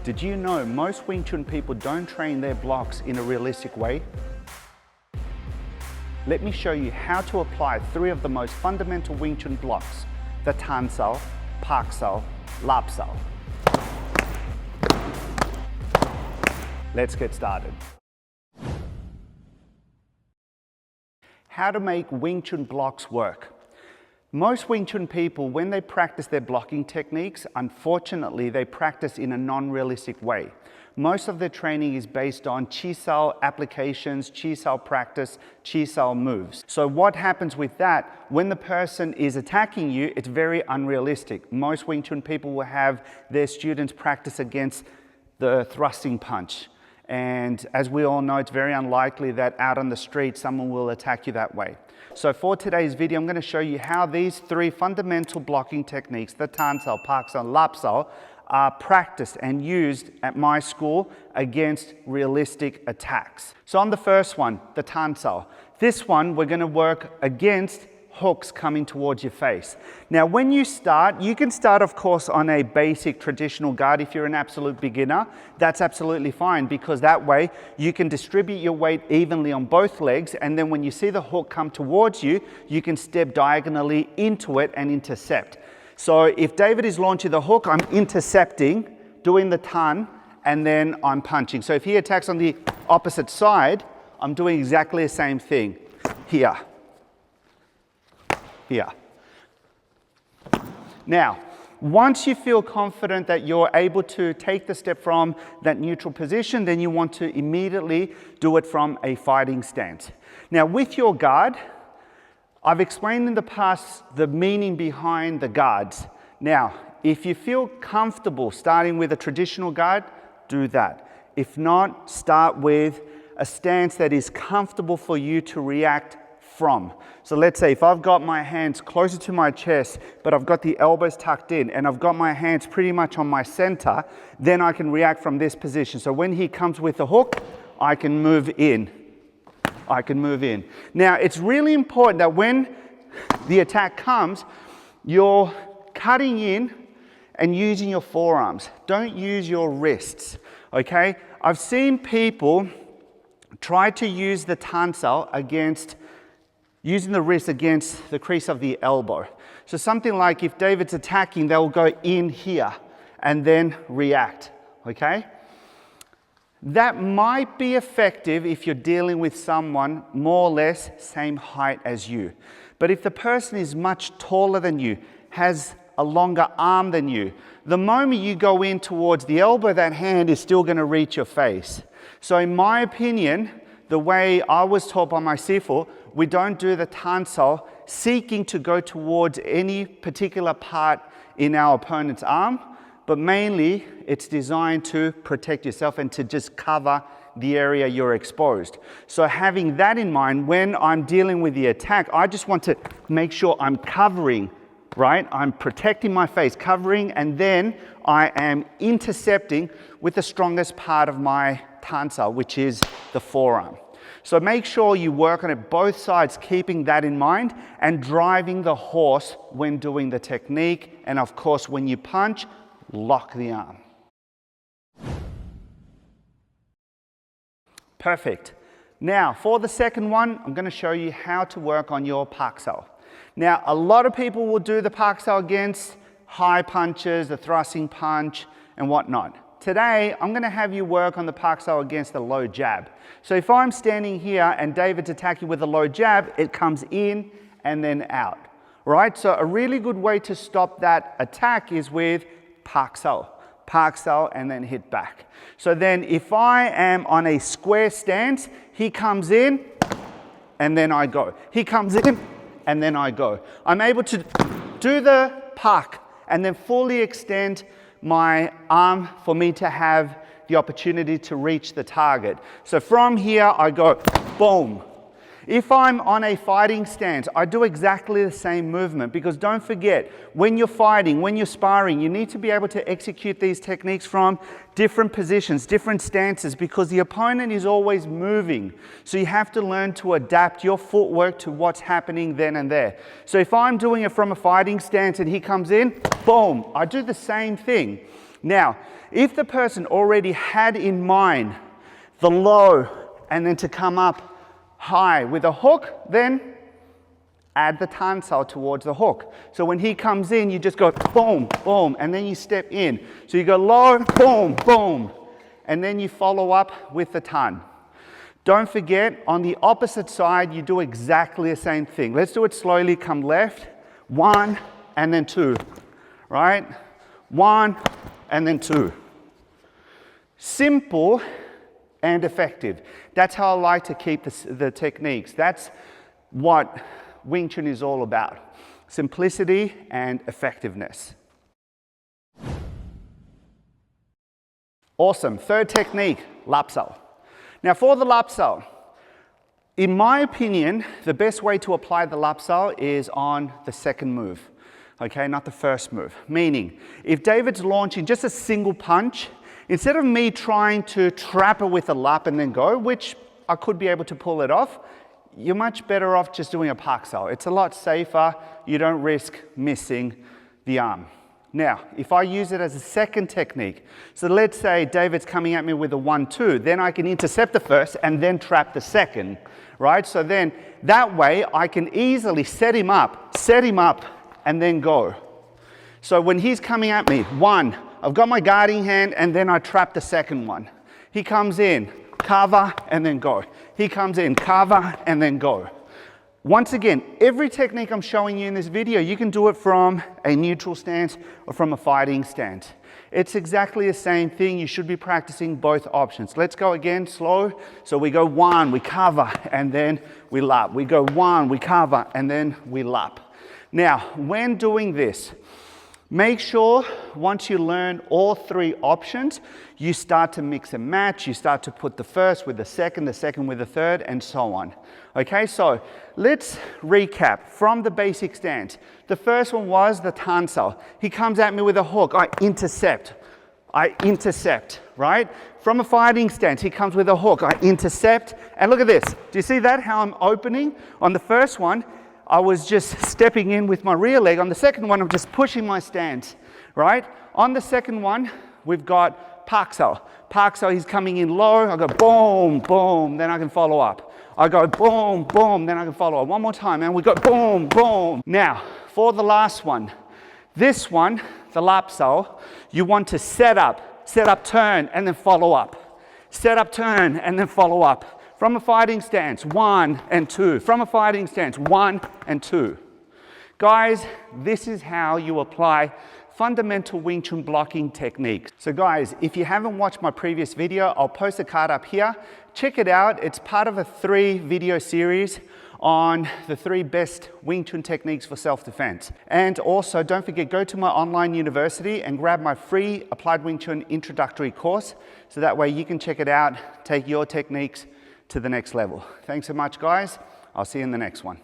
Did you know most Wing Chun people don't train their blocks in a realistic way? Let me show you how to apply 3 of the most fundamental Wing Chun blocks: the Tan Sao, Pak Sao, Lap Sao. Let's get started. How to make Wing Chun blocks work. Most Wing Chun people, when they practice their blocking techniques, unfortunately, they practice in a non-realistic way. Most of their training is based on Chi Sao applications, Chi Sao practice, Chi Sao moves. So what happens with that, when the person is attacking you, it's very unrealistic. Most Wing Chun people will have their students practice against the thrusting punch. And as we all know, it's very unlikely that out on the street, someone will attack you that way. So for today's video, I'm going to show you how these 3 fundamental blocking techniques, the Tan Sao, Pak Sao, Lap Sao, are practiced and used at my school against realistic attacks. So on the first one, the Tan Sao, this one we're going to work against hooks coming towards your face. Now when you start, you can start of course on a basic traditional guard. If you're an absolute beginner, that's absolutely fine, because that way you can distribute your weight evenly on both legs, and then when you see the hook come towards you, you can step diagonally into it and intercept. So if David is launching the hook, I'm intercepting, doing the tan, and then I'm punching. So if he attacks on the opposite side, I'm doing exactly the same thing. Here. Here. Now, once you feel confident that you're able to take the step from that neutral position, then you want to immediately do it from a fighting stance. Now, with your guard, I've explained in the past the meaning behind the guards. Now, if you feel comfortable starting with a traditional guard, do that. If not, start with a stance that is comfortable for you to react from. So let's say if I've got my hands closer to my chest, but I've got the elbows tucked in and I've got my hands pretty much on my center, then I can react from this position. So when he comes with the hook, I can move in. I can move in. Now it's really important that when the attack comes, you're cutting in and using your forearms. Don't use your wrists, okay? I've seen people try to use the Tan Sao against using the wrist against the crease of the elbow. So something like if David's attacking, they'll go in here and then react, okay? That might be effective if you're dealing with someone more or less same height as you. But if the person is much taller than you, has a longer arm than you, the moment you go in towards the elbow, that hand is still going to reach your face. So in my opinion, the way I was taught by my sifu, we don't do the Tan Sao seeking to go towards any particular part in our opponent's arm, but mainly it's designed to protect yourself and to just cover the area you're exposed. So having that in mind, when I'm dealing with the attack, I just want to make sure I'm covering, right? I'm protecting my face, covering, and then I am intercepting with the strongest part of my Tan Sao, which is the forearm. So make sure you work on it both sides, keeping that in mind and driving the horse when doing the technique. And of course, when you punch, lock the arm. Perfect. Now, for the second one, I'm going to show you how to work on your Pak Sao. Now, a lot of people will do the Pak Sao against high punches, the thrusting punch, and whatnot. Today, I'm going to have you work on the Pak Sao against the low jab. So if I'm standing here and David's attacking with a low jab, it comes in and then out, right? So a really good way to stop that attack is with Pak Sao, and then hit back. So then if I am on a square stance, he comes in and then I go. He comes in and then I go. I'm able to do the Pak and then fully extend my arm for me to have the opportunity to reach the target. So from here I go boom. If I'm on a fighting stance, I do exactly the same movement, because don't forget, when you're fighting, when you're sparring, you need to be able to execute these techniques from different positions, different stances, because the opponent is always moving. So you have to learn to adapt your footwork to what's happening then and there. So if I'm doing it from a fighting stance and he comes in, boom, I do the same thing. Now, if the person already had in mind the low and then to come up high with a hook, then add the tansal towards the hook. So when he comes in, you just go boom, boom, and then you step in. So you go low, boom, boom, and then you follow up with the tan. Don't forget, on the opposite side, you do exactly the same thing. Let's do it slowly. Come left, 1, and then 2, right? 1, and then 2. Simple and effective. That's how I like to keep the techniques. That's what Wing Chun is all about. Simplicity and effectiveness. Awesome. Third technique, Lapsal. Now for the Lapsal, in my opinion, the best way to apply the Lapsal is on the second move. Okay, not the first move. Meaning, if David's launching just a single punch, instead of me trying to trap it with a lap and then go, which I could be able to pull it off, you're much better off just doing a Pak Sao. It's a lot safer. You don't risk missing the arm. Now, if I use it as a second technique, so let's say David's coming at me with a 1-2, then I can intercept the first and then trap the second, right? So then that way I can easily set him up, and then go. So when he's coming at me, 1, I've got my guarding hand and then I trap the second one. He comes in, cover, and then go. He comes in, cover, and then go. Once again, every technique I'm showing you in this video, you can do it from a neutral stance or from a fighting stance. It's exactly the same thing. You should be practicing both options. Let's go again, slow. So we go 1, we cover, and then we lap. We go 1, we cover, and then we lap. Now, when doing this, make sure once you learn all 3 options, you start to mix and match. You start to put the first with the second with the third, and so on. Okay, so let's recap from the basic stance. The first one was the tansal. He comes at me with a hook. I intercept, right? From a fighting stance, he comes with a hook. I intercept, and look at this. Do you see that, how I'm opening? On the first one, I was just stepping in with my rear leg. On the second one, I'm just pushing my stance, right? On the second one, we've got Pak Sao. Pak Sao, he's coming in low. I go boom, boom, then I can follow up. I go boom, boom, then I can follow up. One more time, and we go boom, boom. Now, for the last one, this one, the Lap Sao, you want to set up, turn, and then follow up. Set up, turn, and then follow up. From a fighting stance, 1 and 2. From a fighting stance, 1 and 2. Guys, this is how you apply fundamental Wing Chun blocking techniques. So guys, if you haven't watched my previous video, I'll post a card up here. Check it out. It's part of a 3-video series on the 3 best Wing Chun techniques for self-defense. And also, don't forget, go to my online university and grab my free Applied Wing Chun introductory course. So that way you can check it out, take your techniques to the next level. Thanks so much, guys. I'll see you in the next one.